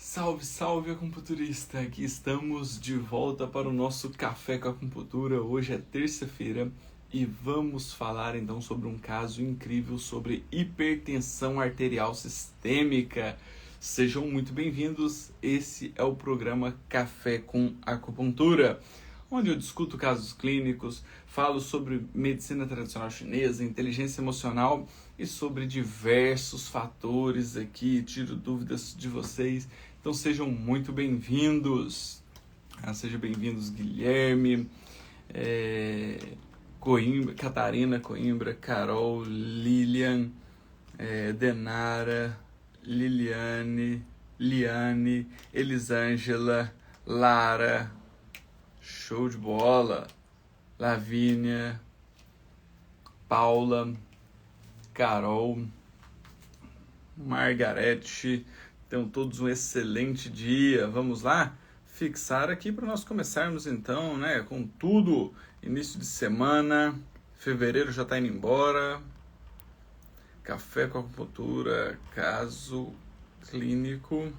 Salve, salve, acupunturista! Aqui estamos de volta para o nosso Café com Acupuntura. Hoje é terça-feira e vamos falar então sobre um caso incrível sobre hipertensão arterial sistêmica. Sejam muito bem-vindos. Esse é o programa Café com Acupuntura, onde eu discuto casos clínicos, falo sobre medicina tradicional chinesa, inteligência emocional e sobre diversos fatores aqui, tiro dúvidas de vocês. Então sejam muito bem-vindos. Sejam bem-vindos Guilherme, Coimbra, Catarina Coimbra, Carol, Lilian, Denara, Liliane, Liane, Elisângela, Lara, show de bola, Lavínia, Paula, Carol, Margarete. Tenham todos um excelente dia. Vamos lá fixar aqui para nós começarmos então, né, com tudo. Início de semana, fevereiro já está indo embora. Café com acupuntura, caso clínico,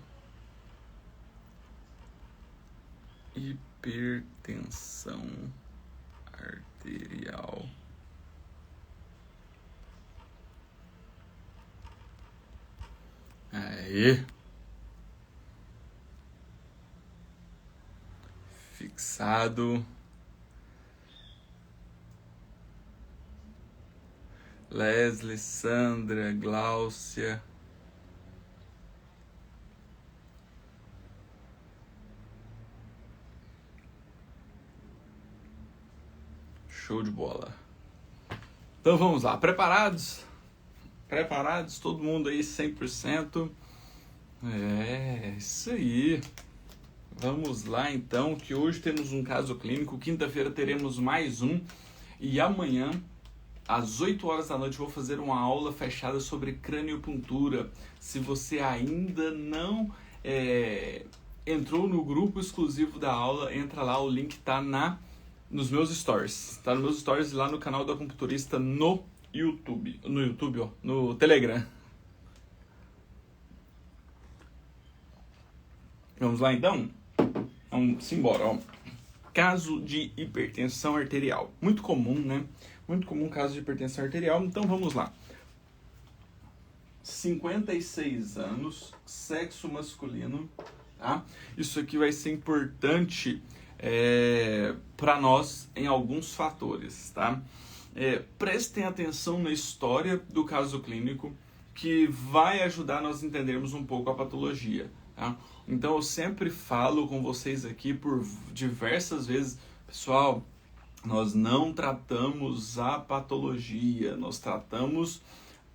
hipertensão arterial. Aí. Fixado. Leslie, Sandra, Gláucia. Show de bola. Então vamos lá, preparados? Preparados? Todo mundo aí 100%? Isso aí. Vamos lá então, que hoje temos um caso clínico, quinta-feira teremos mais um, e amanhã, às 8 horas da noite, vou fazer uma aula fechada sobre craniopuntura. Se você ainda não entrou no grupo exclusivo da aula, entra lá, o link tá nos meus stories. Tá nos meus stories lá no canal do Acupunturista no YouTube, no Telegram. Vamos lá então? Vamos embora, ó. Caso de hipertensão arterial. Muito comum, né? Muito comum caso de hipertensão arterial. Então vamos lá. 56 anos, sexo masculino, tá? Isso aqui vai ser importante para nós em alguns fatores, tá? Prestem atenção na história do caso clínico, que vai ajudar nós a entendermos um pouco a patologia, tá? Então eu sempre falo com vocês aqui por diversas vezes, pessoal, nós não tratamos a patologia, nós tratamos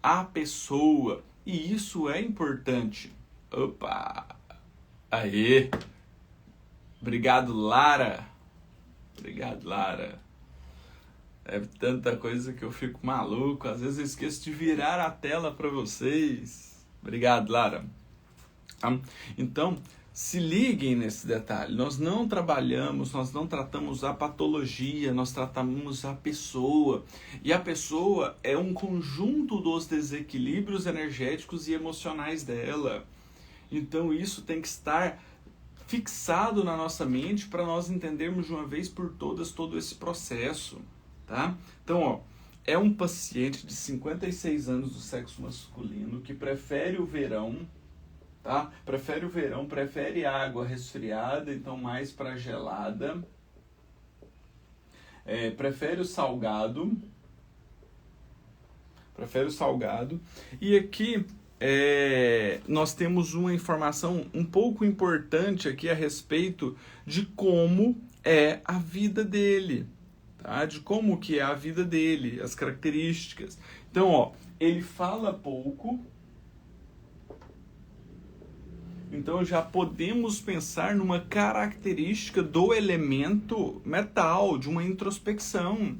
a pessoa, e isso é importante. Opa! Aê! Obrigado, Lara! Obrigado, Lara! É tanta coisa que eu fico maluco, às vezes eu esqueço de virar a tela para vocês. Obrigado, Lara! Então, se liguem nesse detalhe, nós não tratamos a patologia, nós tratamos a pessoa. E a pessoa é um conjunto dos desequilíbrios energéticos e emocionais dela. Então isso tem que estar fixado na nossa mente para nós entendermos de uma vez por todas todo esse processo, tá? Então, ó, é um paciente de 56 anos do sexo masculino que prefere o verão, tá? Prefere o verão, prefere água resfriada, então mais para gelada. Prefere o salgado. E aqui nós temos uma informação um pouco importante aqui a respeito de como é a vida dele, tá? De como que é a vida dele, as características. Então, ó, ele fala pouco. Então já podemos pensar numa característica do elemento metal, de uma introspecção,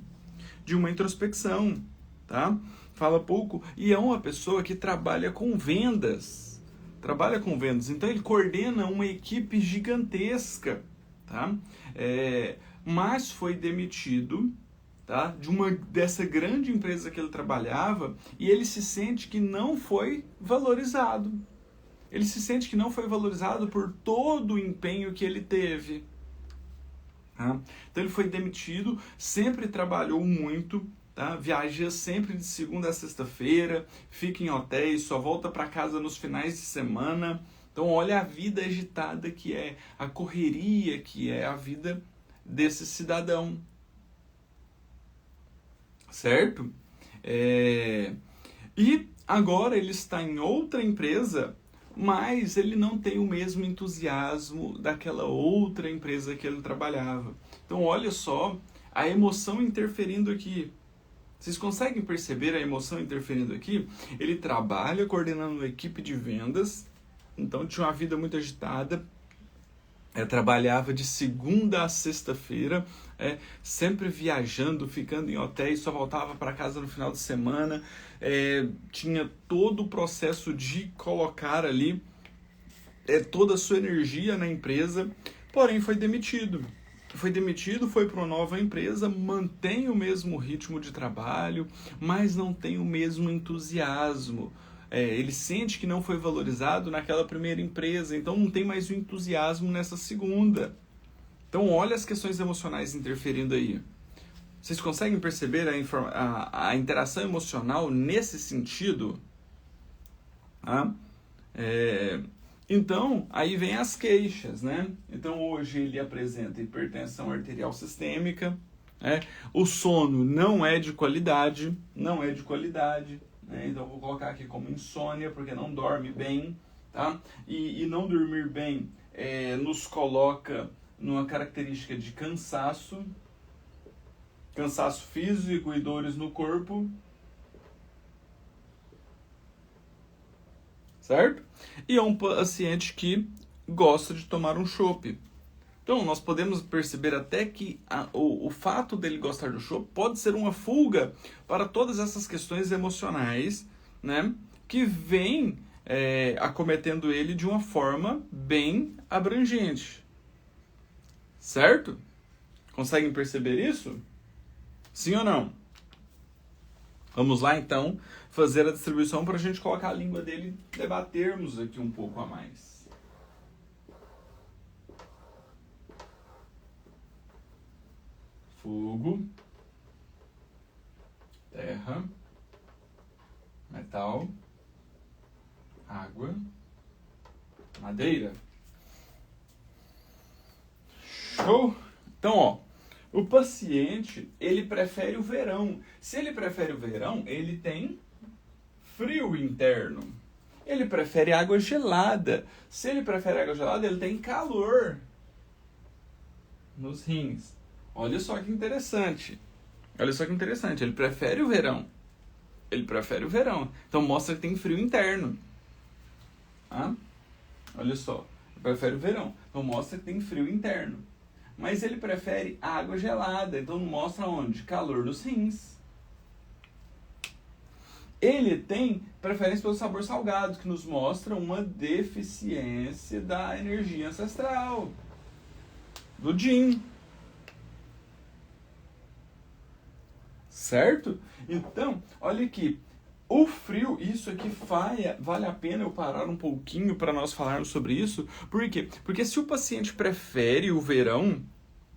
tá? Fala pouco e é uma pessoa que trabalha com vendas, então ele coordena uma equipe gigantesca, tá? Mas foi demitido, tá? Dessa grande empresa que ele trabalhava, e ele se sente que não foi valorizado. Ele se sente que não foi valorizado por todo o empenho que ele teve. Tá? Então ele foi demitido, sempre trabalhou muito, tá? Viaja sempre de segunda a sexta-feira, fica em hotéis, só volta para casa nos finais de semana. Então olha a vida agitada que é, a correria que é a vida desse cidadão. Certo? E agora ele está em outra empresa, mas ele não tem o mesmo entusiasmo daquela outra empresa que ele trabalhava. Então olha só a emoção interferindo aqui. Vocês conseguem perceber a emoção interferindo aqui? Ele trabalha coordenando uma equipe de vendas, então tinha uma vida muito agitada. Trabalhava de segunda a sexta-feira, sempre viajando, ficando em hotéis, só voltava para casa no final de semana, tinha todo o processo de colocar ali toda a sua energia na empresa, porém foi demitido. Foi para uma nova empresa, mantém o mesmo ritmo de trabalho, mas não tem o mesmo entusiasmo. Ele sente que não foi valorizado naquela primeira empresa, então não tem mais o entusiasmo nessa segunda. Então olha as questões emocionais interferindo aí. Vocês conseguem perceber a interação emocional nesse sentido? Ah? Então, aí vem as queixas, né? Então hoje ele apresenta hipertensão arterial sistêmica, o sono não é de qualidade, então vou colocar aqui como insônia, porque não dorme bem, tá? E não dormir bem nos coloca numa característica de cansaço físico e dores no corpo, certo? E é um paciente que gosta de tomar um chopp. Então, nós podemos perceber até que o fato dele gostar do chopp pode ser uma fuga para todas essas questões emocionais, né, que vêm acometendo ele de uma forma bem abrangente. Certo? Conseguem perceber isso? Sim ou não? Vamos lá, então, fazer a distribuição para a gente colocar a língua dele e debatermos aqui um pouco a mais. Fogo, terra, metal, água, madeira. Show? Então, ó, o paciente, ele prefere o verão. Se ele prefere o verão, ele tem frio interno. Ele prefere água gelada. Se ele prefere água gelada, ele tem calor nos rins. Olha só que interessante. Ele prefere o verão. Então mostra que tem frio interno. Olha só. Ele prefere o verão. Então mostra que tem frio interno. Mas ele prefere água gelada. Então mostra onde? Calor nos rins. Ele tem preferência pelo sabor salgado, que nos mostra uma deficiência da energia ancestral. Do Yin. Certo? Então, olha aqui. O frio, isso aqui vale a pena eu parar um pouquinho para nós falarmos sobre isso. Por quê? Porque se o paciente prefere o verão,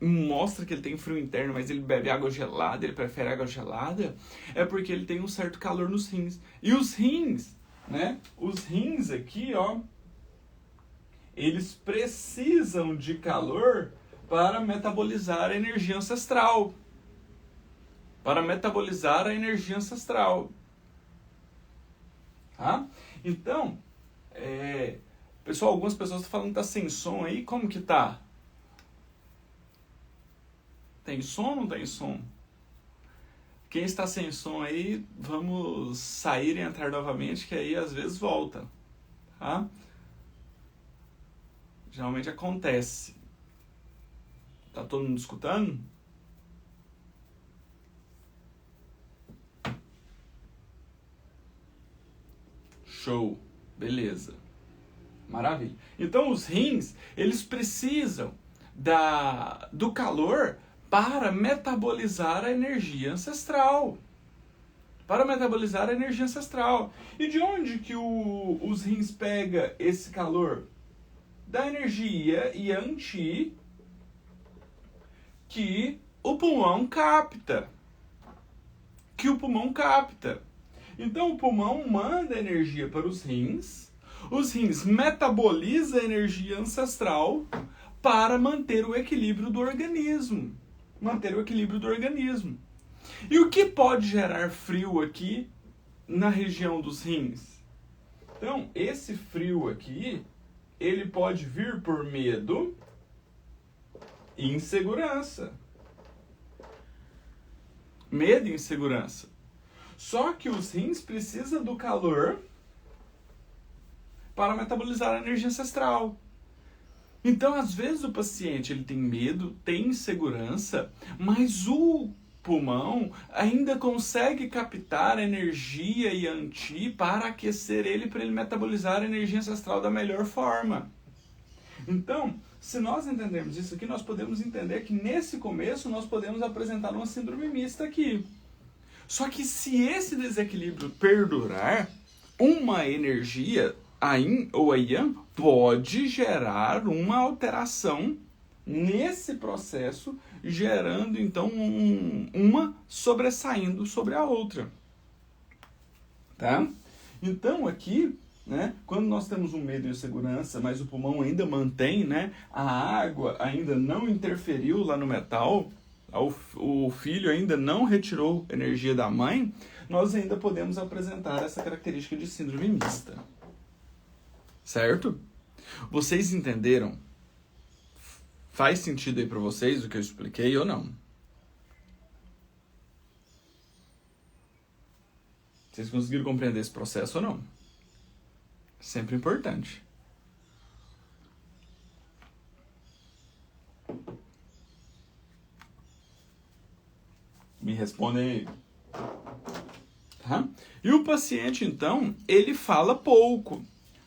mostra que ele tem frio interno, mas ele bebe água gelada, ele prefere água gelada, é porque ele tem um certo calor nos rins. E os rins, né? Os rins aqui, ó, eles precisam de calor para metabolizar a energia ancestral. Tá? Então, pessoal, algumas pessoas estão falando que tá sem som aí. Como que tá? Tem som ou não tem som? Quem está sem som aí, vamos sair e entrar novamente, que aí às vezes volta. Tá? Geralmente acontece. Tá todo mundo escutando? Show, beleza, maravilha. Então os rins, eles precisam do calor para metabolizar a energia ancestral. para metabolizar a energia ancestral. E de onde que os rins pegam esse calor? Da energia Yang que o pulmão capta. Então o pulmão manda energia para os rins metabolizam a energia ancestral para manter o equilíbrio do organismo. E o que pode gerar frio aqui na região dos rins? Então, esse frio aqui, ele pode vir por medo e insegurança. Medo e insegurança. Só que os rins precisam do calor para metabolizar a energia ancestral. Então, às vezes, o paciente ele tem medo, tem insegurança, mas o pulmão ainda consegue captar energia Yang para aquecer ele, para ele metabolizar a energia ancestral da melhor forma. Então, se nós entendermos isso aqui, nós podemos entender que nesse começo nós podemos apresentar uma síndrome mista aqui. Só que se esse desequilíbrio perdurar, uma energia, a Yin ou a Yang, pode gerar uma alteração nesse processo, gerando então uma sobressaindo sobre a outra. Tá? Então aqui, né, quando nós temos um medo e insegurança, mas o pulmão ainda mantém, né, a água ainda não interferiu lá no metal, o filho ainda não retirou energia da mãe, nós ainda podemos apresentar essa característica de síndrome mista. Certo? Vocês entenderam? Faz sentido aí para vocês o que eu expliquei ou não? Vocês conseguiram compreender esse processo ou não? Sempre importante. Me respondem aí. Tá? E o paciente, então, ele fala pouco.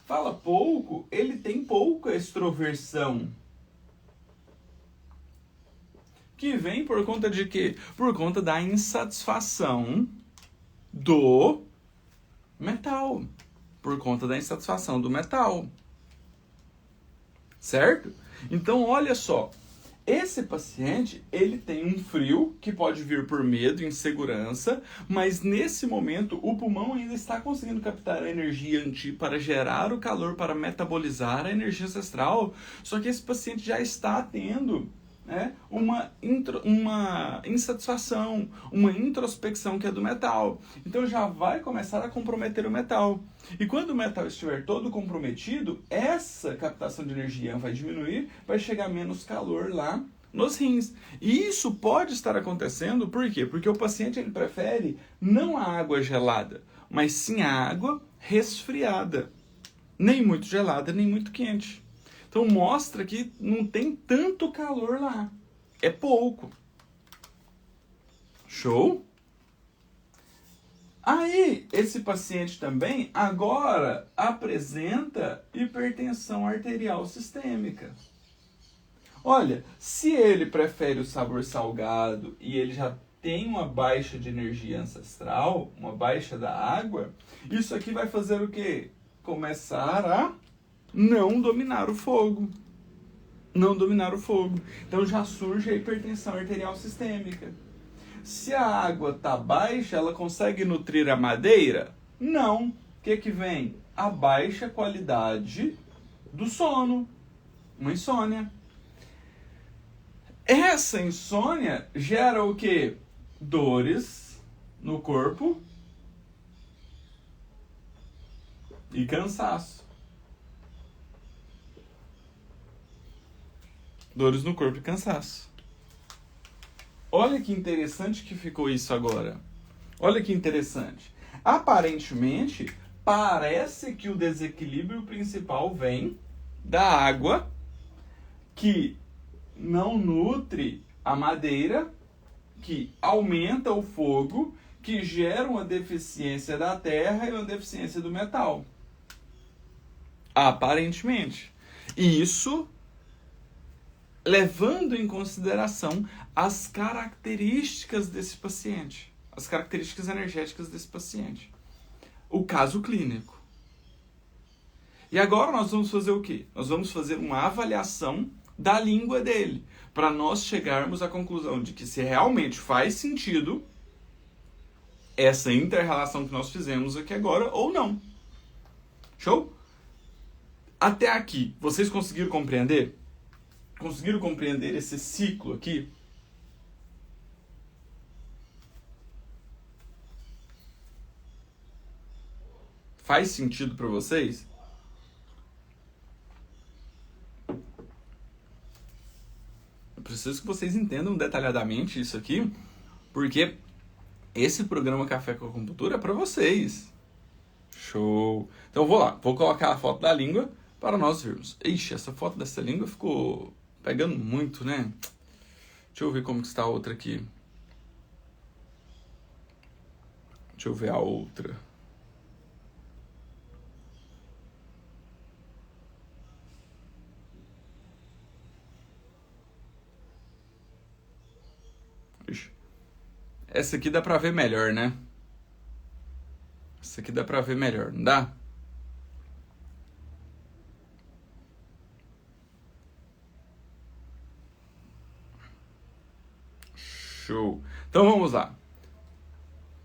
Fala pouco, ele tem pouca extroversão. Que vem por conta de quê? Por conta da insatisfação do metal. Por conta da insatisfação do metal. Certo? Então, olha só. Esse paciente, ele tem um frio que pode vir por medo, insegurança, mas nesse momento o pulmão ainda está conseguindo captar a energia Yang para gerar o calor, para metabolizar a energia ancestral, só que esse paciente já está tendo, né, uma insatisfação, uma introspecção que é do metal. Então já vai começar a comprometer o metal. E quando o metal estiver todo comprometido, essa captação de energia vai diminuir, vai chegar menos calor lá nos rins. E isso pode estar acontecendo, por quê? Porque o paciente ele prefere não a água gelada, mas sim a água resfriada. Nem muito gelada, nem muito quente. Então mostra que não tem tanto calor lá. É pouco. Show? Aí, esse paciente também agora apresenta hipertensão arterial sistêmica. Olha, se ele prefere o sabor salgado e ele já tem uma baixa de energia ancestral, uma baixa da água, isso aqui vai fazer o quê? Começar a não dominar o fogo. Não dominar o fogo. Então já surge a hipertensão arterial sistêmica. Se a água está baixa, ela consegue nutrir a madeira? Não. O que vem? A baixa qualidade do sono. Uma insônia. Essa insônia gera o quê? Dores no corpo e cansaço. Dores no corpo e cansaço. Olha que interessante que ficou isso agora. Olha que interessante. Aparentemente, parece que o desequilíbrio principal vem da água que não nutre a madeira, que aumenta o fogo, que gera uma deficiência da terra e uma deficiência do metal. Aparentemente. E isso levando em consideração as características desse paciente. as características energéticas desse paciente. O caso clínico. E agora nós vamos fazer o quê? Nós vamos fazer uma avaliação da língua dele, para nós chegarmos à conclusão de que se realmente faz sentido essa inter-relação que nós fizemos aqui agora ou não. Show? Até aqui, vocês conseguiram compreender? Conseguiram compreender esse ciclo aqui? Faz sentido para vocês? Eu preciso que vocês entendam detalhadamente isso aqui, porque esse programa Café com Acupuntura é para vocês. Show! Então vou lá, vou colocar a foto da língua para nós vermos. Ixi, essa foto dessa língua ficou pegando muito, né? Deixa eu ver como que está a outra aqui. Deixa eu ver a outra. Ixi. Essa aqui dá pra ver melhor, né? Essa aqui dá pra ver melhor, não dá? Show. Então vamos lá.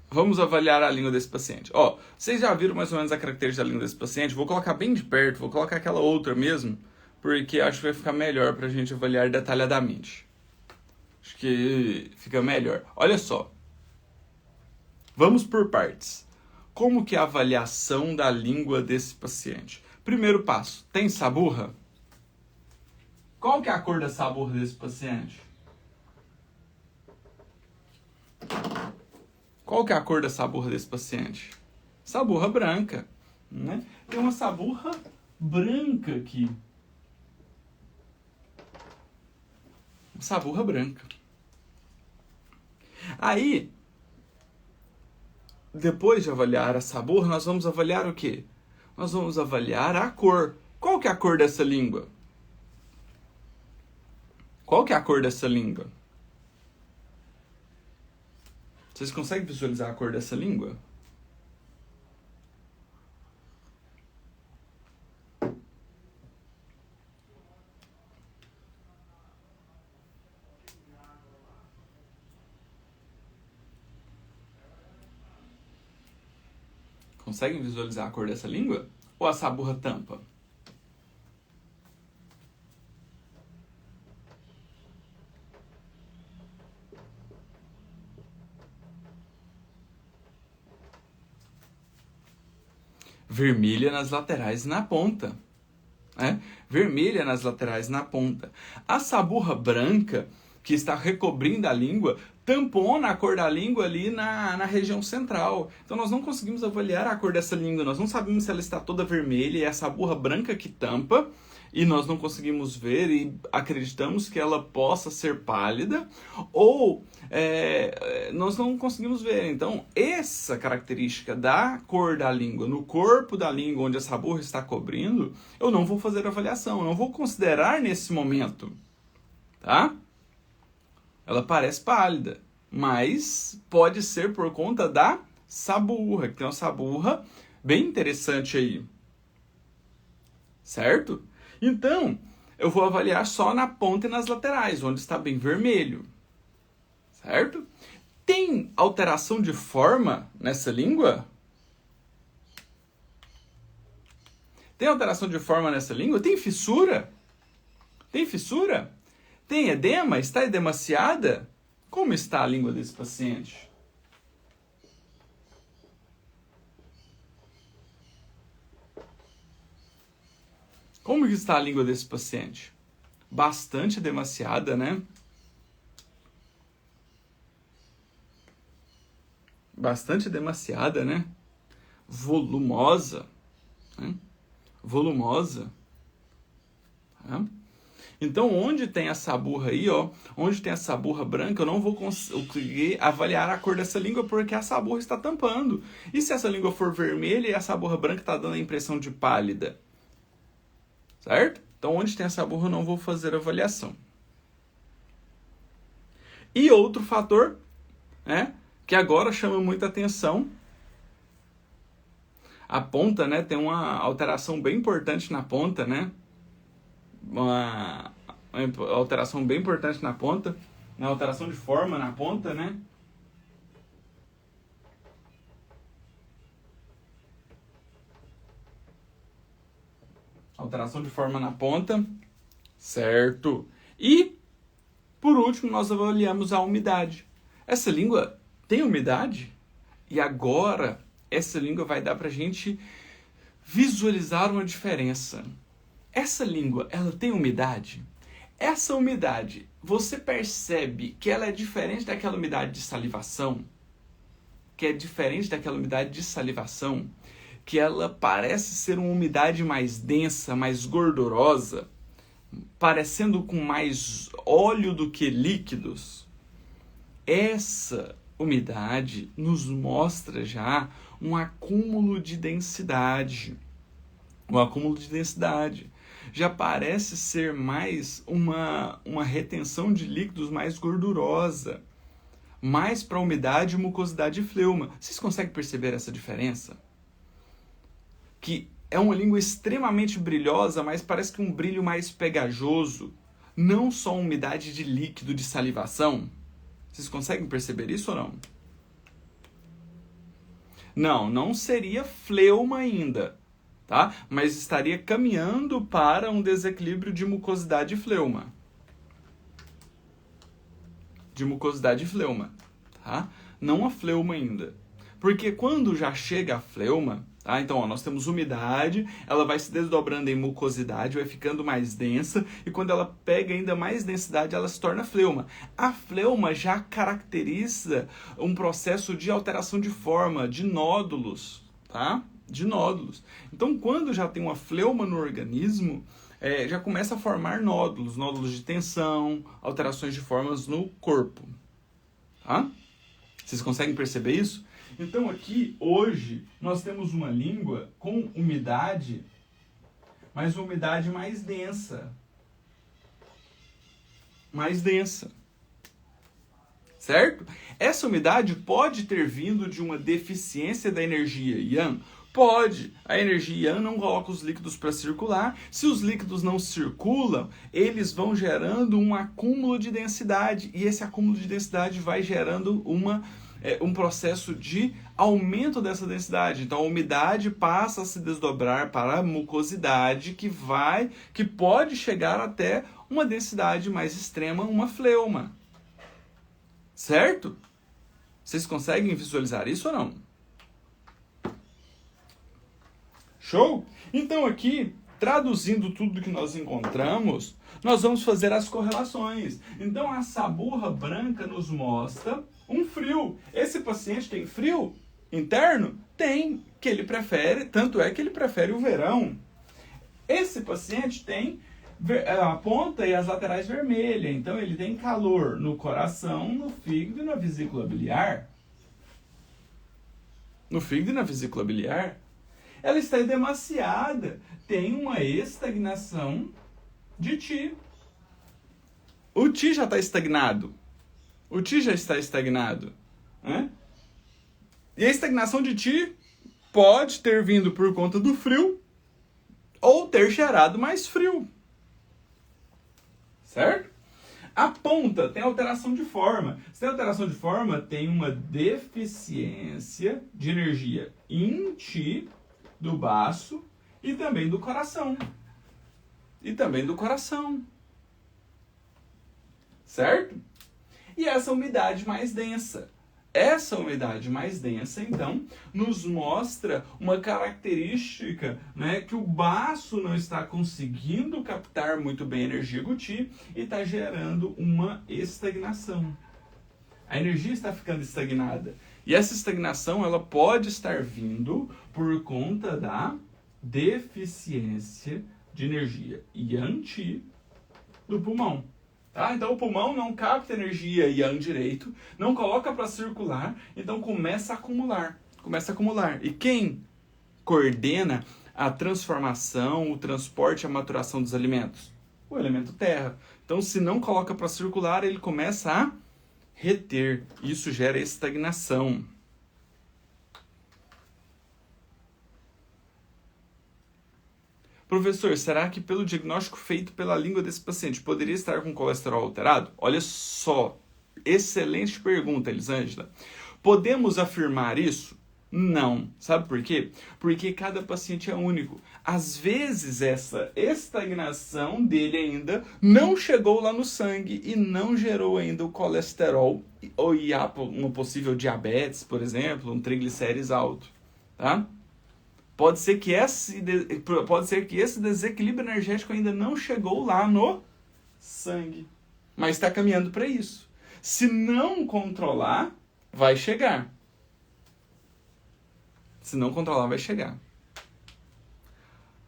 Vamos avaliar a língua desse paciente. Ó, vocês já viram mais ou menos a característica da língua desse paciente? Vou colocar bem de perto, vou colocar aquela outra mesmo, porque acho que vai ficar melhor pra gente avaliar detalhadamente. Acho que fica melhor. Olha só. Vamos por partes. Como que é a avaliação da língua desse paciente? Primeiro passo, tem saburra? Qual que é a cor da saburra desse paciente? Qual que é a cor da saburra desse paciente? Saburra branca, né? Tem uma saburra branca aqui. Saburra branca. Aí, depois de avaliar a saburra, nós vamos avaliar o quê? Nós vamos avaliar a cor. Qual que é a cor dessa língua? Qual que é a cor dessa língua? Vocês conseguem visualizar a cor dessa língua? Conseguem visualizar a cor dessa língua? Ou a saburra tampa? Vermelha nas laterais e na ponta. Né? Vermelha nas laterais e na ponta. A saburra branca, que está recobrindo a língua, tampona a cor da língua ali na região central. Então nós não conseguimos avaliar a cor dessa língua, nós não sabemos se ela está toda vermelha e é a saburra branca que tampa, e nós não conseguimos ver e acreditamos que ela possa ser pálida, ou nós não conseguimos ver. Então essa característica da cor da língua, no corpo da língua onde a saburra está cobrindo, eu não vou fazer avaliação, eu não vou considerar nesse momento, tá? Ela parece pálida, mas pode ser por conta da saburra, que tem uma saburra bem interessante aí. Certo? Então, eu vou avaliar só na ponta e nas laterais, onde está bem vermelho. Certo? Tem alteração de forma nessa língua? Tem alteração de forma nessa língua? Tem fissura? Tem fissura? Tem edema? Está edemaciada? Como está a língua desse paciente? Como que está a língua desse paciente? Bastante edemaciada, né? Bastante edemaciada, né? Volumosa. Né? Volumosa. Tá? Então, onde tem essa saburra aí, ó, onde tem essa saburra branca, eu não vou conseguir avaliar a cor dessa língua porque a saburra está tampando. E se essa língua for vermelha e a saburra branca está dando a impressão de pálida? Certo? Então, onde tem a saburra, eu não vou fazer avaliação. E outro fator, né, que agora chama muita atenção. A ponta, né, tem uma alteração bem importante na ponta, né? Uma alteração bem importante na ponta, uma alteração de forma na ponta, né? Alteração de forma na ponta, certo? E, por último, nós avaliamos a umidade. Essa língua tem umidade? E agora, essa língua vai dar para a gente visualizar uma diferença. Essa língua, ela tem umidade? Essa umidade, você percebe que ela é diferente daquela umidade de salivação? Que é diferente daquela umidade de salivação? Que ela parece ser uma umidade mais densa, mais gordurosa, parecendo com mais óleo do que líquidos. Essa umidade nos mostra já um acúmulo de densidade. Um acúmulo de densidade. Já parece ser mais uma retenção de líquidos mais gordurosa. Mais para umidade, mucosidade e fleuma. Vocês conseguem perceber essa diferença? Que é uma língua extremamente brilhosa, mas parece que um brilho mais pegajoso. Não só umidade de líquido, de salivação. Vocês conseguem perceber isso ou não? Não seria fleuma ainda, tá? Mas estaria caminhando para um desequilíbrio de mucosidade e fleuma. De mucosidade e fleuma, tá? Não a fleuma ainda. Porque quando já chega a fleuma, tá? Então, ó, nós temos umidade, ela vai se desdobrando em mucosidade, vai ficando mais densa, e quando ela pega ainda mais densidade, ela se torna fleuma. A fleuma já caracteriza um processo de alteração de forma, de nódulos, tá? De nódulos. Então, quando já tem uma fleuma no organismo, já começa a formar nódulos, nódulos de tensão, alterações de formas no corpo, tá? Vocês conseguem perceber isso? Então aqui, hoje, nós temos uma língua com umidade, mas uma umidade mais densa. Mais densa. Certo? Essa umidade pode ter vindo de uma deficiência da energia Yang? Pode. A energia Yang não coloca os líquidos para circular. Se os líquidos não circulam, eles vão gerando um acúmulo de densidade. E esse acúmulo de densidade vai gerando um processo de aumento dessa densidade. Então a umidade passa a se desdobrar para a mucosidade que pode chegar até uma densidade mais extrema, uma fleuma. Certo? Vocês conseguem visualizar isso ou não? Show? Então aqui, traduzindo tudo que nós encontramos, nós vamos fazer as correlações. Então a saburra branca nos mostra um frio. Esse paciente tem frio interno? Tem, que ele prefere, tanto é que ele prefere o verão. Esse paciente tem a ponta e as laterais vermelhas, então ele tem calor no coração, no fígado e na vesícula biliar. No fígado e na vesícula biliar. Ela está edemaciada, tem uma estagnação de Ti. O Ti já está estagnado. O Ti já está estagnado. Né? E a estagnação de Ti pode ter vindo por conta do frio ou ter gerado mais frio. Certo? A ponta tem alteração de forma. Se tem alteração de forma, tem uma deficiência de energia em Ti, do baço e também do coração. Certo? E essa umidade mais densa. Essa umidade mais densa, então, nos mostra uma característica, né, que o baço não está conseguindo captar muito bem a energia guti e está gerando uma estagnação. A energia está ficando estagnada. E essa estagnação ela pode estar vindo por conta da deficiência de energia Yang do pulmão. Tá? Então o pulmão não capta energia Yang direito, não coloca para circular, então começa a acumular. E quem coordena a transformação, o transporte e a maturação dos alimentos? O elemento terra. Então se não coloca para circular, ele começa a reter. Isso gera estagnação. Professor, será que pelo diagnóstico feito pela língua desse paciente poderia estar com colesterol alterado? Olha só, excelente pergunta, Elisângela. Podemos afirmar isso? Não. Sabe por quê? Porque cada paciente é único. Às vezes essa estagnação dele ainda não chegou lá no sangue e não gerou ainda o colesterol ou uma possível diabetes, por exemplo, um triglicérides alto, tá? Pode ser que esse desequilíbrio energético ainda não chegou lá no sangue, mas está caminhando para isso. Se não controlar, vai chegar. Se não controlar, vai chegar.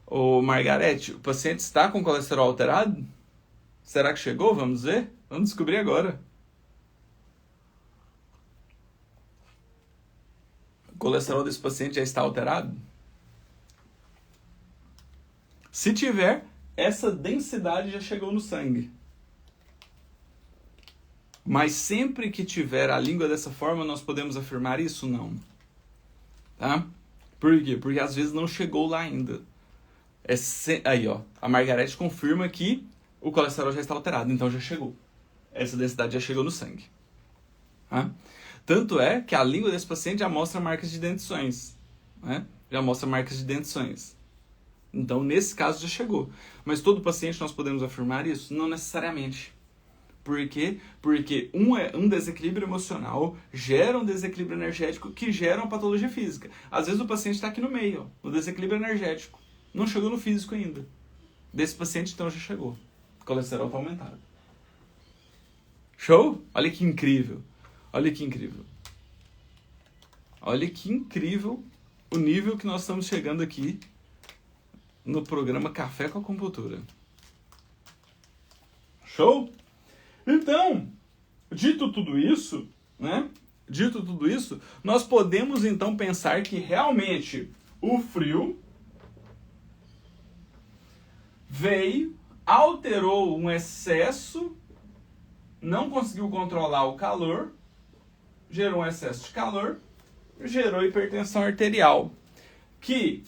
Ô Margarete, o paciente está com colesterol alterado? Será que chegou? Vamos ver? Vamos descobrir agora. O colesterol desse paciente já está alterado? Se tiver, essa densidade já chegou no sangue. Mas sempre que tiver a língua dessa forma, nós podemos afirmar isso? Não. Tá? Por quê? Porque às vezes não chegou lá ainda. Aí, ó, a Margarete confirma que o colesterol já está alterado, então já chegou. Essa densidade já chegou no sangue. Tá? Tanto é que a língua desse paciente já mostra marcas de dentições. Né? Já mostra marcas de dentições. Então, nesse caso, já chegou. Mas todo paciente nós podemos afirmar isso? Não necessariamente. Por quê? Porque um desequilíbrio emocional gera um desequilíbrio energético que gera uma patologia física. Às vezes o paciente está aqui no meio, ó, no desequilíbrio energético. Não chegou no físico ainda. Desse paciente, então, já chegou. O colesterol está aumentado. Show? Olha que incrível. Olha que incrível. Olha que incrível o nível que nós estamos chegando aqui no programa Café com Acupuntura. Show? Então, dito tudo isso, né? Dito tudo isso, nós podemos então pensar que realmente o frio veio, alterou um excesso, não conseguiu controlar o calor, gerou um excesso de calor, gerou hipertensão arterial, que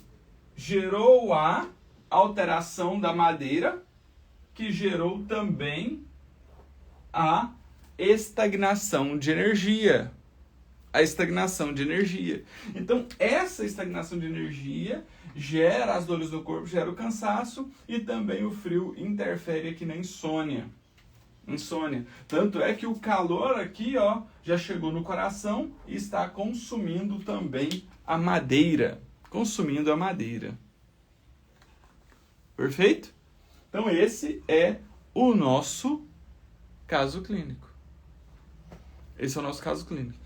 gerou a alteração da madeira, que gerou também a estagnação de energia. A estagnação de energia. Então, essa estagnação de energia gera as dores no corpo, gera o cansaço e também o frio interfere aqui na insônia. Insônia. Tanto é que o calor aqui, ó, já chegou no coração e está consumindo também a madeira. Consumindo a madeira. Perfeito? Então, esse é o nosso caso clínico. Esse é o nosso caso clínico.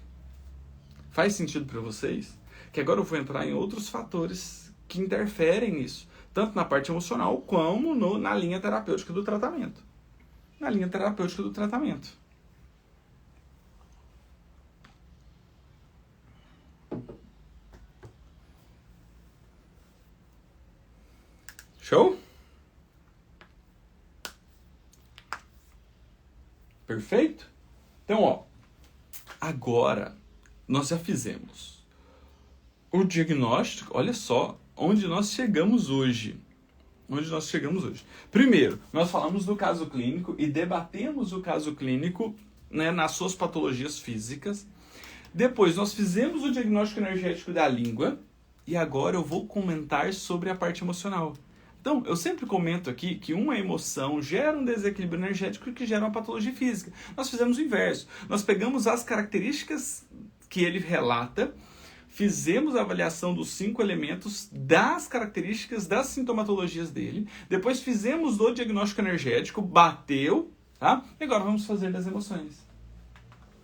Faz sentido para vocês? Que agora eu vou entrar em outros fatores que interferem nisso, tanto na parte emocional como na linha terapêutica do tratamento. Na linha terapêutica do tratamento. Show? Perfeito? Então, ó, agora nós já fizemos o diagnóstico. Olha só onde nós chegamos hoje. Onde nós chegamos hoje. Primeiro, nós falamos do caso clínico e debatemos o caso clínico, né, nas suas patologias físicas. Depois, nós fizemos o diagnóstico energético da língua e agora eu vou comentar sobre a parte emocional. Então, eu sempre comento aqui que uma emoção gera um desequilíbrio energético que gera uma patologia física. Nós fizemos o inverso. Nós pegamos as características que ele relata, fizemos a avaliação dos 5 elementos, das características, das sintomatologias dele, depois fizemos o diagnóstico energético, bateu, tá? E agora vamos fazer das emoções.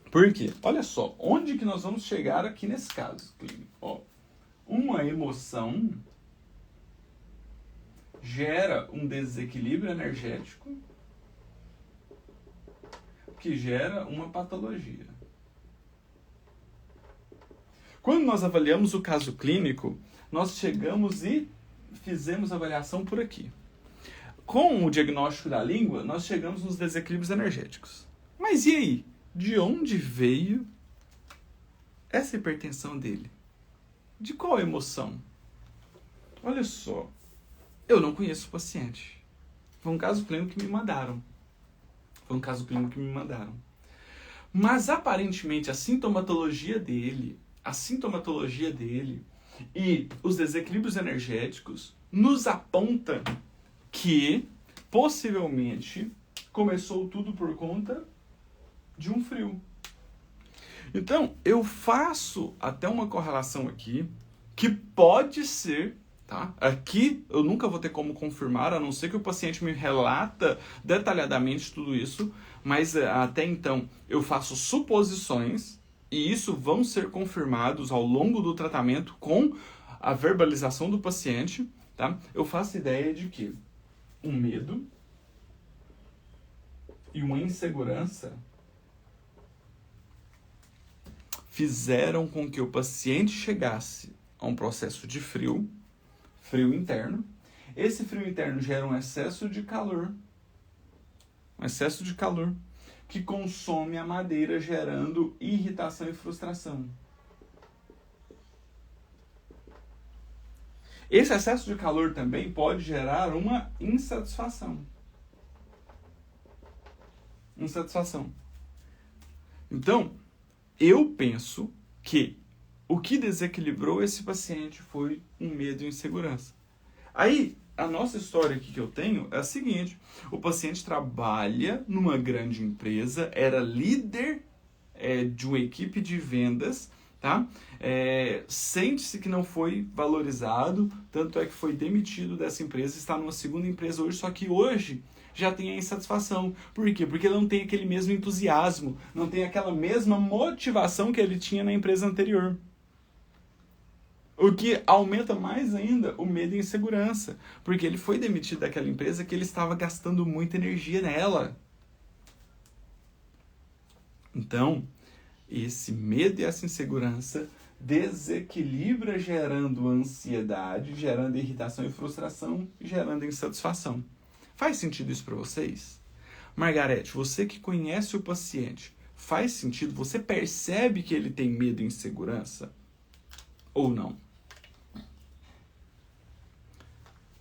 Por quê? Olha só, onde que nós vamos chegar aqui nesse caso clínico? Ó, uma emoção gera um desequilíbrio energético que gera uma patologia. Quando nós avaliamos o caso clínico, nós chegamos e fizemos a avaliação por aqui. Com o diagnóstico da língua, nós chegamos nos desequilíbrios energéticos. Mas e aí? de onde veio essa hipertensão dele. De qual emoção? Olha só, eu não conheço o paciente. Foi um caso clínico que me mandaram. Mas aparentemente a sintomatologia dele e os desequilíbrios energéticos nos apontam que possivelmente começou tudo por conta de um frio. Então, eu faço até uma correlação aqui que pode ser, tá? Aqui eu nunca vou ter como confirmar, a não ser que o paciente me relata detalhadamente tudo isso, mas até então eu faço suposições e isso vão ser confirmados ao longo do tratamento com a verbalização do paciente, tá? Eu faço ideia de que um medo e uma insegurança fizeram com que o paciente chegasse a um processo de frio interno. Esse frio interno gera um excesso de calor, que consome a madeira, gerando irritação e frustração. Esse excesso de calor também pode gerar uma insatisfação. Então, eu penso que o que desequilibrou esse paciente foi um medo e insegurança. Aí, a nossa história aqui que eu tenho é a seguinte: o paciente trabalha numa grande empresa, era líder de uma equipe de vendas, tá? Sente-se que não foi valorizado, tanto é que foi demitido dessa empresa, está numa segunda empresa hoje, só que hoje já tem a insatisfação. Por quê? Porque ele não tem aquele mesmo entusiasmo, não tem aquela mesma motivação que ele tinha na empresa anterior. O que aumenta mais ainda o medo e a insegurança, porque ele foi demitido daquela empresa que ele estava gastando muita energia nela. Então, esse medo e essa insegurança desequilibra, gerando ansiedade, gerando irritação e frustração, gerando insatisfação. Faz sentido isso para vocês? Margarete, você que conhece o paciente, faz sentido? Você percebe que ele tem medo e insegurança? Ou não?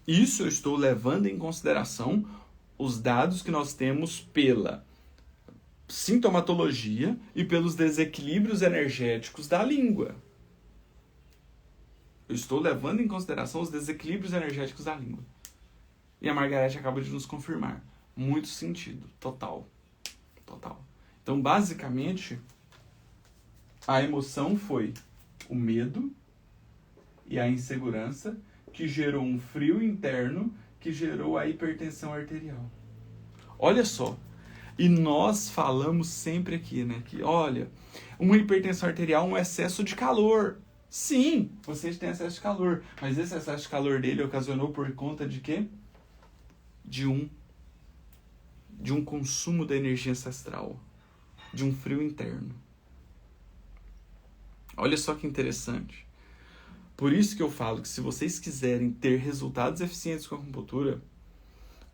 Isso eu estou levando em consideração os dados que nós temos pela sintomatologia e pelos desequilíbrios energéticos da língua. Eu estou levando em consideração os desequilíbrios energéticos da língua. E a Margarete acaba de nos confirmar. Muito sentido. Total. Então, basicamente, a emoção foi o medo e a insegurança, que gerou um frio interno, que gerou a hipertensão arterial. Olha só. E nós falamos sempre aqui, né? Que, olha, uma hipertensão arterial é um excesso de calor. Sim, vocês têm excesso de calor. Mas esse excesso de calor dele ocasionou por conta de quê? De um consumo da energia ancestral, de um frio interno. Olha só que interessante. Por isso que eu falo que se vocês quiserem ter resultados eficientes com a acupuntura,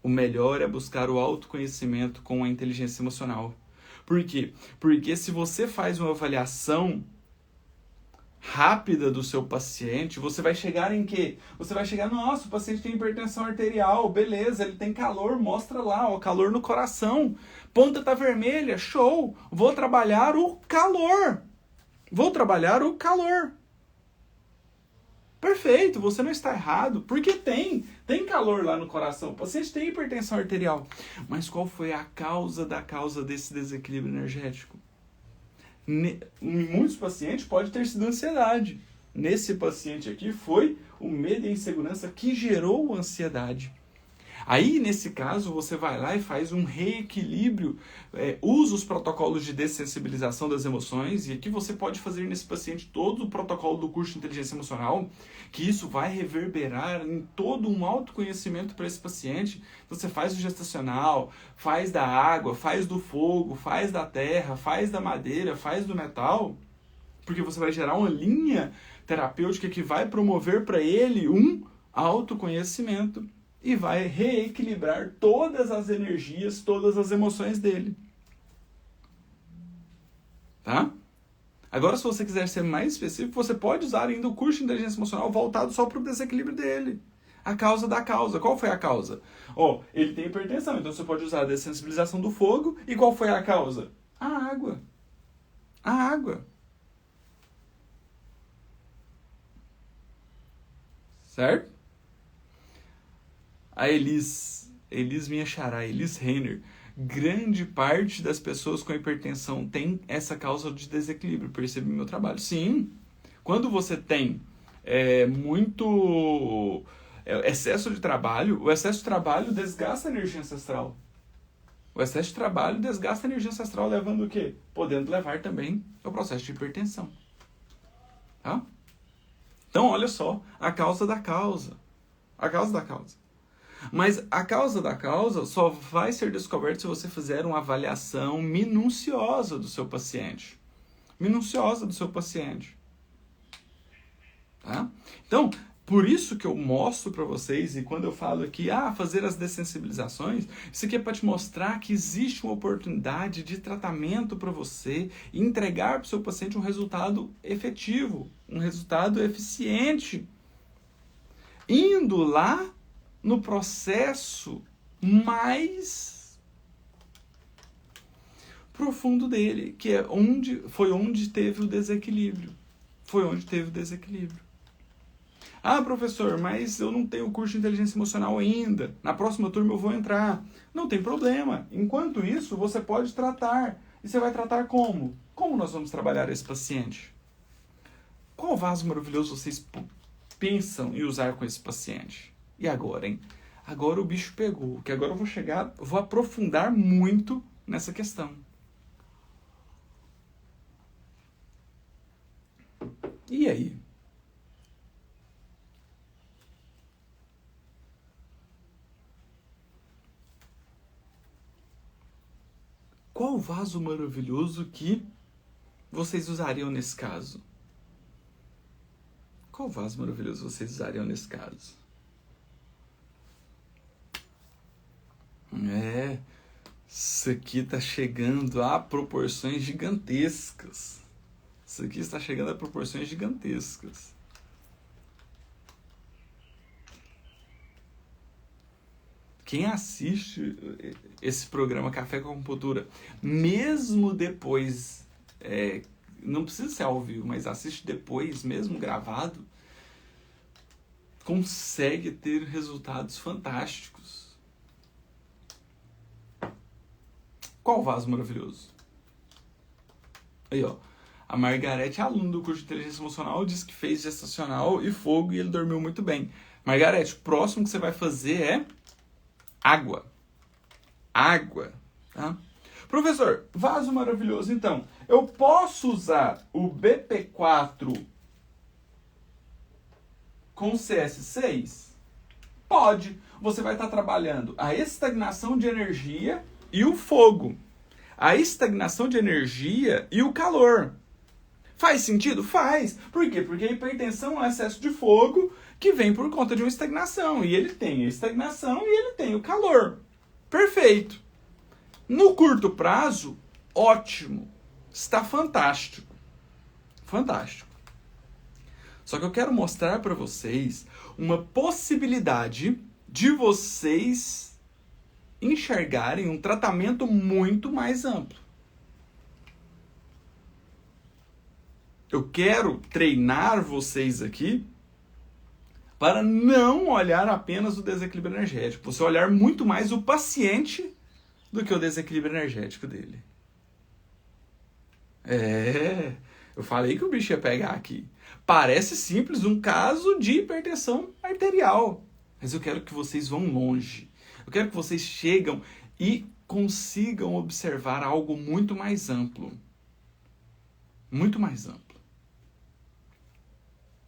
o melhor é buscar o autoconhecimento com a inteligência emocional. Por quê? Porque se você faz uma avaliação rápida do seu paciente, você vai chegar em quê? Você vai chegar, nossa, o paciente tem hipertensão arterial, beleza, ele tem calor, mostra lá, ó, calor no coração, ponta tá vermelha, show, vou trabalhar o calor. Perfeito, você não está errado, porque tem calor lá no coração, o paciente tem hipertensão arterial. Mas qual foi a causa desse desequilíbrio energético? Em muitos pacientes pode ter sido ansiedade. Nesse paciente aqui foi o medo e a insegurança que gerou ansiedade. Aí, nesse caso, você vai lá e faz um reequilíbrio, usa os protocolos de dessensibilização das emoções, e aqui você pode fazer nesse paciente todo o protocolo do curso de inteligência emocional, que isso vai reverberar em todo um autoconhecimento para esse paciente. Então, você faz o gestacional, faz da água, faz do fogo, faz da terra, faz da madeira, faz do metal, porque você vai gerar uma linha terapêutica que vai promover para ele um autoconhecimento e vai reequilibrar todas as energias, todas as emoções dele. tá? Agora, se você quiser ser mais específico, você pode usar ainda o curso de inteligência emocional voltado só para o desequilíbrio dele. A causa da causa. Qual foi a causa? Ele tem hipertensão, então você pode usar a dessensibilização do fogo. E qual foi a causa? A água. A água. Certo? A Elis minha xará, Elis Renner. Grande parte das pessoas com hipertensão tem essa causa de desequilíbrio. Percebi no meu trabalho. Sim. Quando você tem muito excesso de trabalho, o excesso de trabalho desgasta a energia ancestral. O excesso de trabalho desgasta a energia ancestral, levando o quê? Podendo levar também ao processo de hipertensão. Tá? Então, olha só, a causa da causa. A causa da causa. Mas a causa da causa só vai ser descoberta se você fizer uma avaliação minuciosa do seu paciente. Minuciosa do seu paciente. Tá? Então, por isso que eu mostro para vocês, e quando eu falo aqui, fazer as dessensibilizações, isso aqui é para te mostrar que existe uma oportunidade de tratamento para você e entregar para o seu paciente um resultado efetivo, um resultado eficiente. Indo lá no processo mais profundo dele, que é foi onde teve o desequilíbrio. Foi onde teve o desequilíbrio. Professor, mas eu não tenho curso de inteligência emocional ainda. Na próxima turma eu vou entrar. Não tem problema. Enquanto isso, você pode tratar. E você vai tratar como? Como nós vamos trabalhar esse paciente? Qual vaso maravilhoso vocês pensam em usar com esse paciente? E agora, hein? Agora o bicho pegou. Que agora eu vou aprofundar muito nessa questão. E aí? Qual vaso maravilhoso que vocês usariam nesse caso? Qual vaso maravilhoso vocês usariam nesse caso? Isso aqui está chegando a proporções gigantescas. Isso aqui está chegando a proporções gigantescas. Quem assiste esse programa Café com Acupuntura, mesmo depois, não precisa ser ao vivo, mas assiste depois, mesmo gravado, consegue ter resultados fantásticos. Qual vaso maravilhoso? Aí, a Margarete, aluna do curso de Inteligência Emocional, disse que fez gestacional e fogo e ele dormiu muito bem. Margarete, o próximo que você vai fazer é água. Água. Tá? Professor, vaso maravilhoso, então. Eu posso usar o BP4 com CS6? Pode. Você vai estar trabalhando a estagnação de energia e o fogo. A estagnação de energia e o calor. Faz sentido? Faz. Por quê? Porque a hipertensão é um excesso de fogo que vem por conta de uma estagnação. E ele tem a estagnação e ele tem o calor. Perfeito. No curto prazo, ótimo. Está fantástico. Fantástico. Só que eu quero mostrar para vocês uma possibilidade de vocês enxergarem um tratamento muito mais amplo. Eu quero treinar vocês aqui para não olhar apenas o desequilíbrio energético. Você olhar muito mais o paciente do que o desequilíbrio energético dele. Eu falei que o bicho ia pegar aqui. Parece simples, um caso de hipertensão arterial. Mas eu quero que vocês vão longe. Eu quero que vocês chegam e consigam observar algo muito mais amplo. Muito mais amplo.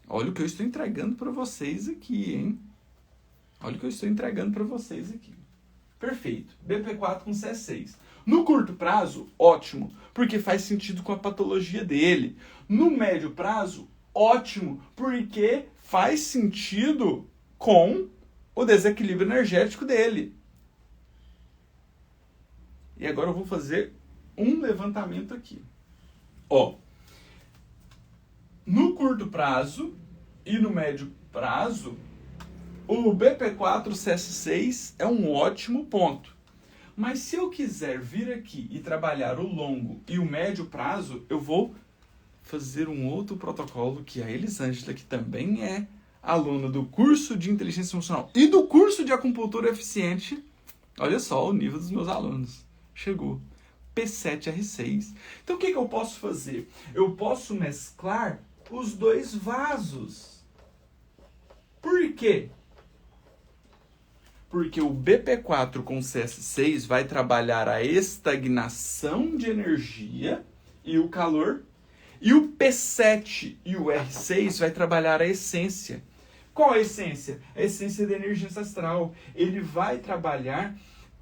Olha o que eu estou entregando para vocês aqui, hein? Olha o que eu estou entregando para vocês aqui. Perfeito. BP4 com CS6. No curto prazo, ótimo, porque faz sentido com a patologia dele. No médio prazo, ótimo, porque faz sentido com o desequilíbrio energético dele. E agora eu vou fazer um levantamento aqui. Ó, no curto prazo e no médio prazo, o BP4-CS6 é um ótimo ponto. Mas se eu quiser vir aqui e trabalhar o longo e o médio prazo, eu vou fazer um outro protocolo que a Elisângela, que também é aluna do curso de Inteligência Emocional e do curso de Acupuntura Eficiente, olha só o nível dos meus alunos, chegou. P7R6. Então o que eu posso fazer? Eu posso mesclar os dois vasos. Por quê? Porque o BP4 com CS6 vai trabalhar a estagnação de energia e o calor, e o P7 e o R6 vai trabalhar a essência. Qual a essência? A essência da energia ancestral. Ele vai trabalhar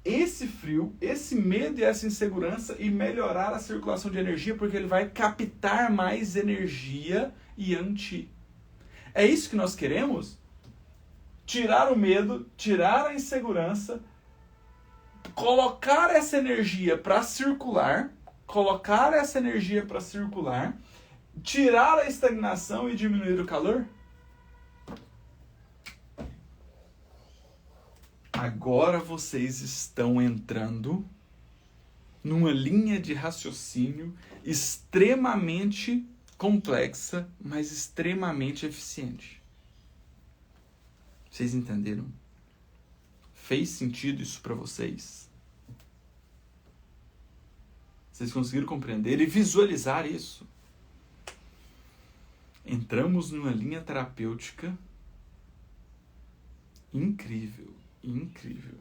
esse frio, esse medo e essa insegurança e melhorar a circulação de energia, porque ele vai captar mais energia Yanti. É isso que nós queremos? Tirar o medo, tirar a insegurança, colocar essa energia para circular, tirar a estagnação e diminuir o calor? Agora vocês estão entrando numa linha de raciocínio extremamente complexa, mas extremamente eficiente. Vocês entenderam? Fez sentido isso para vocês? Vocês conseguiram compreender e visualizar isso? Entramos numa linha terapêutica incrível. Incrível.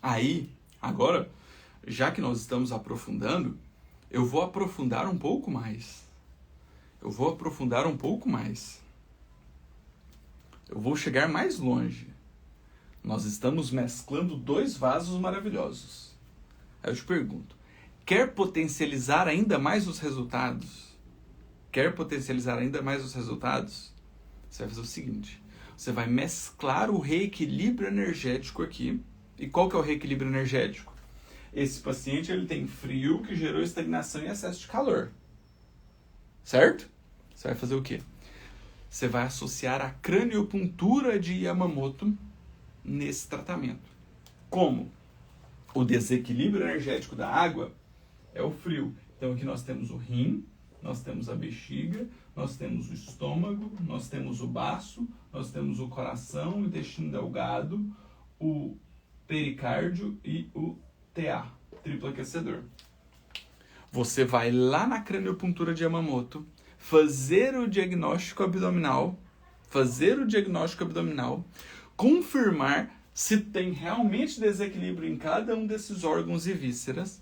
Aí, agora, já que nós estamos aprofundando, eu vou aprofundar um pouco mais. Eu vou chegar mais longe. Nós estamos mesclando dois vasos maravilhosos. Aí eu te pergunto, quer potencializar ainda mais os resultados? Você vai fazer o seguinte. Você vai mesclar o reequilíbrio energético aqui. E qual que é o reequilíbrio energético? Esse paciente ele tem frio que gerou estagnação e excesso de calor. Certo? Você vai fazer o quê? Você vai associar a craniopuntura de Yamamoto nesse tratamento. Como? O desequilíbrio energético da água é o frio. Então aqui nós temos o rim, nós temos a bexiga, nós temos o estômago, nós temos o baço, nós temos o coração, o intestino delgado, o pericárdio e o TA, triplo aquecedor. Você vai lá na craniopuntura de Yamamoto, fazer o diagnóstico abdominal, confirmar se tem realmente desequilíbrio em cada um desses órgãos e vísceras.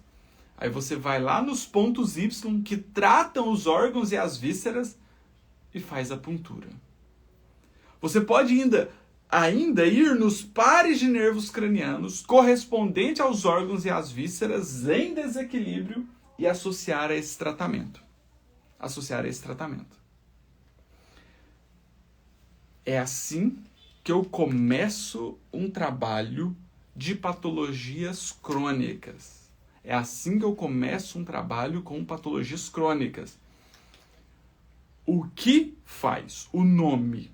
Aí você vai lá nos pontos Y que tratam os órgãos e as vísceras e faz a puntura. Você pode ainda ir nos pares de nervos cranianos correspondente aos órgãos e às vísceras em desequilíbrio e associar a esse tratamento. É assim que eu começo um trabalho de patologias crônicas. É assim que eu começo um trabalho com patologias crônicas. O que faz o nome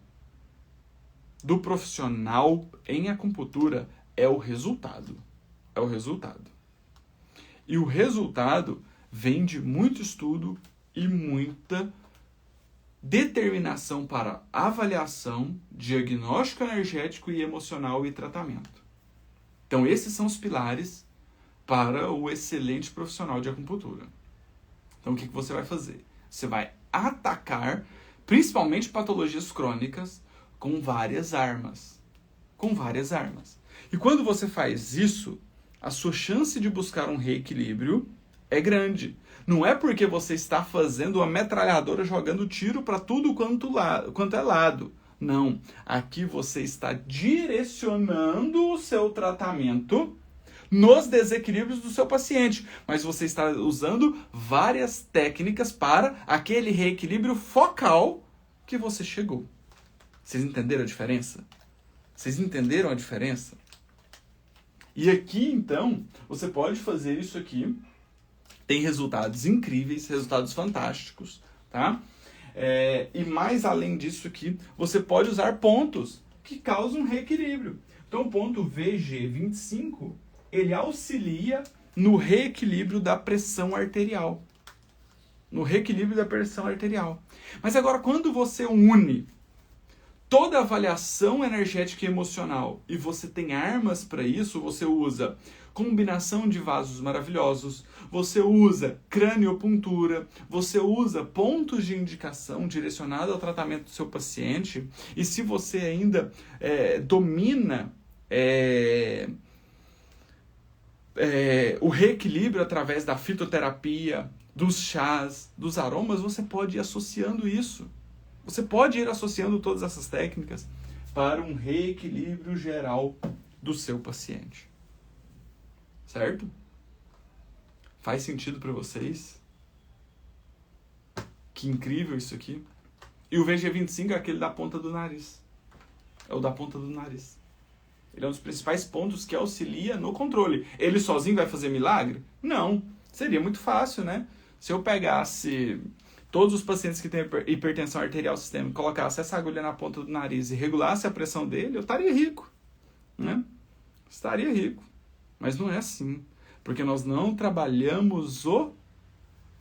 do profissional em acupuntura é o resultado. E o resultado vem de muito estudo e muita determinação para avaliação, diagnóstico energético e emocional e tratamento. Então esses são os pilares para o excelente profissional de acupuntura. Então o que você vai fazer? Você vai atacar principalmente patologias crônicas com várias armas. E quando você faz isso, a sua chance de buscar um reequilíbrio é grande. Não é porque você está fazendo uma metralhadora jogando tiro para tudo quanto é lado. Não. Aqui você está direcionando o seu tratamento nos desequilíbrios do seu paciente. Mas você está usando várias técnicas para aquele reequilíbrio focal que você chegou. Vocês entenderam a diferença? Vocês entenderam a diferença? E aqui, então, você pode fazer isso aqui. Tem resultados incríveis, resultados fantásticos, tá? E mais além disso aqui, você pode usar pontos que causam reequilíbrio. Então, o ponto VG25, ele auxilia no reequilíbrio da pressão arterial. No reequilíbrio da pressão arterial. Mas agora, quando você une toda a avaliação energética e emocional e você tem armas para isso, você usa combinação de vasos maravilhosos, você usa craniopuntura, você usa pontos de indicação direcionado ao tratamento do seu paciente, e se você ainda domina o reequilíbrio através da fitoterapia, dos chás, dos aromas, você pode ir associando isso. Você pode ir associando todas essas técnicas para um reequilíbrio geral do seu paciente. Certo? Faz sentido para vocês? Que incrível isso aqui. E o VG25 é aquele da ponta do nariz. É o da ponta do nariz. Ele é um dos principais pontos que auxilia no controle. Ele sozinho vai fazer milagre? Não. Seria muito fácil, né? Se eu pegasse todos os pacientes que têm hipertensão arterial sistêmica, colocasse essa agulha na ponta do nariz e regulasse a pressão dele, eu estaria rico, né? Estaria rico. Mas não é assim. Porque nós não trabalhamos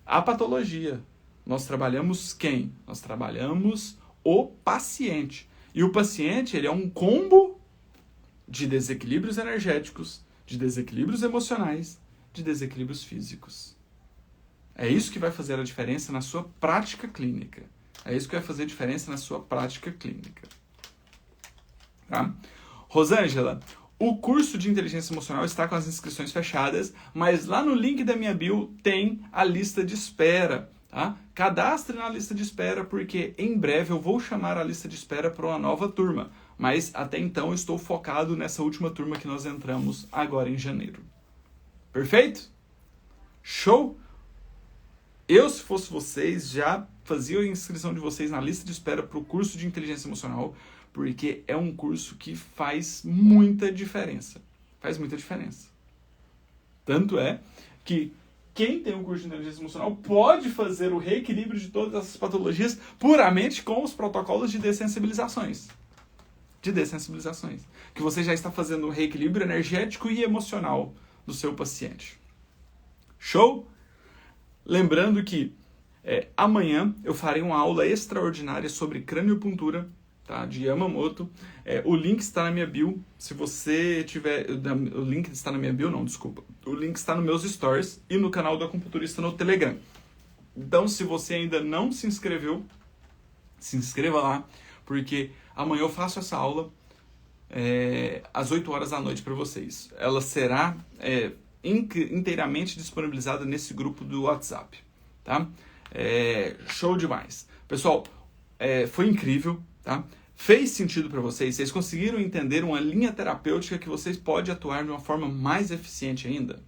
a patologia. Nós trabalhamos quem? Nós trabalhamos o paciente. E o paciente, ele é um combo de desequilíbrios energéticos, de desequilíbrios emocionais, de desequilíbrios físicos. É isso que vai fazer a diferença na sua prática clínica. É isso que vai fazer a diferença na sua prática clínica. Tá? Rosângela, o curso de inteligência emocional está com as inscrições fechadas, mas lá no link da minha bio tem a lista de espera. Tá? Cadastre na lista de espera, porque em breve eu vou chamar a lista de espera para uma nova turma. Mas até então eu estou focado nessa última turma que nós entramos agora em janeiro. Perfeito? Show? Eu, se fosse vocês, já fazia a inscrição de vocês na lista de espera para o curso de inteligência emocional, porque é um curso que faz muita diferença. Faz muita diferença. Tanto é que quem tem um curso de inteligência emocional pode fazer o reequilíbrio de todas essas patologias puramente com os protocolos de dessensibilizações. Que você já está fazendo um reequilíbrio energético e emocional do seu paciente. Show? Lembrando que amanhã eu farei uma aula extraordinária sobre craniopuntura, tá, de Yamamoto. O link está na minha bio. Se você tiver... O link está na minha bio, não, desculpa. O link está nos meus stories e no canal do Acupunturista no Telegram. Então, se você ainda não se inscreveu, se inscreva lá, porque amanhã eu faço essa aula às 8 horas da noite para vocês. Ela será inteiramente disponibilizada nesse grupo do WhatsApp, tá? Show demais. Pessoal, foi incrível, tá? Fez sentido para vocês? Vocês conseguiram entender uma linha terapêutica que vocês podem atuar de uma forma mais eficiente ainda?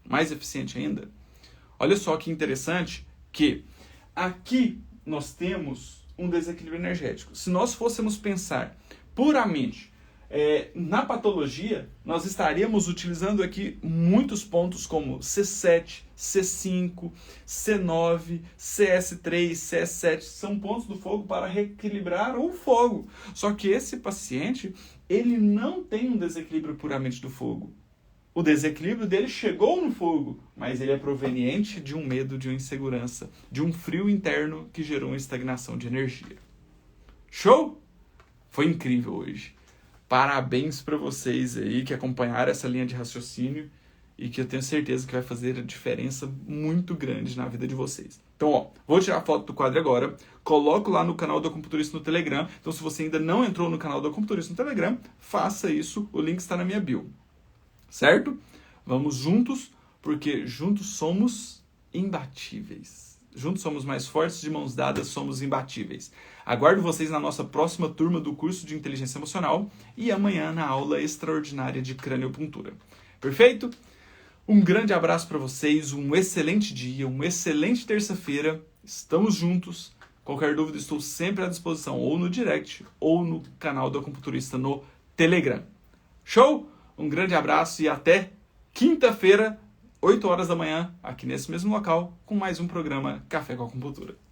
Mais eficiente ainda? Olha só que interessante que aqui nós temos um desequilíbrio energético. Se nós fôssemos pensar puramente na patologia, nós estaríamos utilizando aqui muitos pontos como C7, C5, C9, CS3, CS7, são pontos do fogo para reequilibrar o fogo. Só que esse paciente, ele não tem um desequilíbrio puramente do fogo. O desequilíbrio dele chegou no fogo, mas ele é proveniente de um medo, de uma insegurança, de um frio interno que gerou uma estagnação de energia. Show? Foi incrível hoje. Parabéns para vocês aí que acompanharam essa linha de raciocínio e que eu tenho certeza que vai fazer a diferença muito grande na vida de vocês. Então, vou tirar a foto do quadro agora, coloco lá no canal do Acupunturista no Telegram. Então, se você ainda não entrou no canal do Acupunturista no Telegram, faça isso, o link está na minha bio. Certo? Vamos juntos, porque juntos somos imbatíveis. Juntos somos mais fortes, de mãos dadas somos imbatíveis. Aguardo vocês na nossa próxima turma do curso de Inteligência Emocional e amanhã na aula extraordinária de craniopuntura. Perfeito? Um grande abraço para vocês, um excelente dia, uma excelente terça-feira. Estamos juntos. Qualquer dúvida, estou sempre à disposição, ou no direct, ou no canal do Acupunturista no Telegram. Show? Um grande abraço e até quinta-feira, 8 horas da manhã, aqui nesse mesmo local, com mais um programa Café com Acupuntura.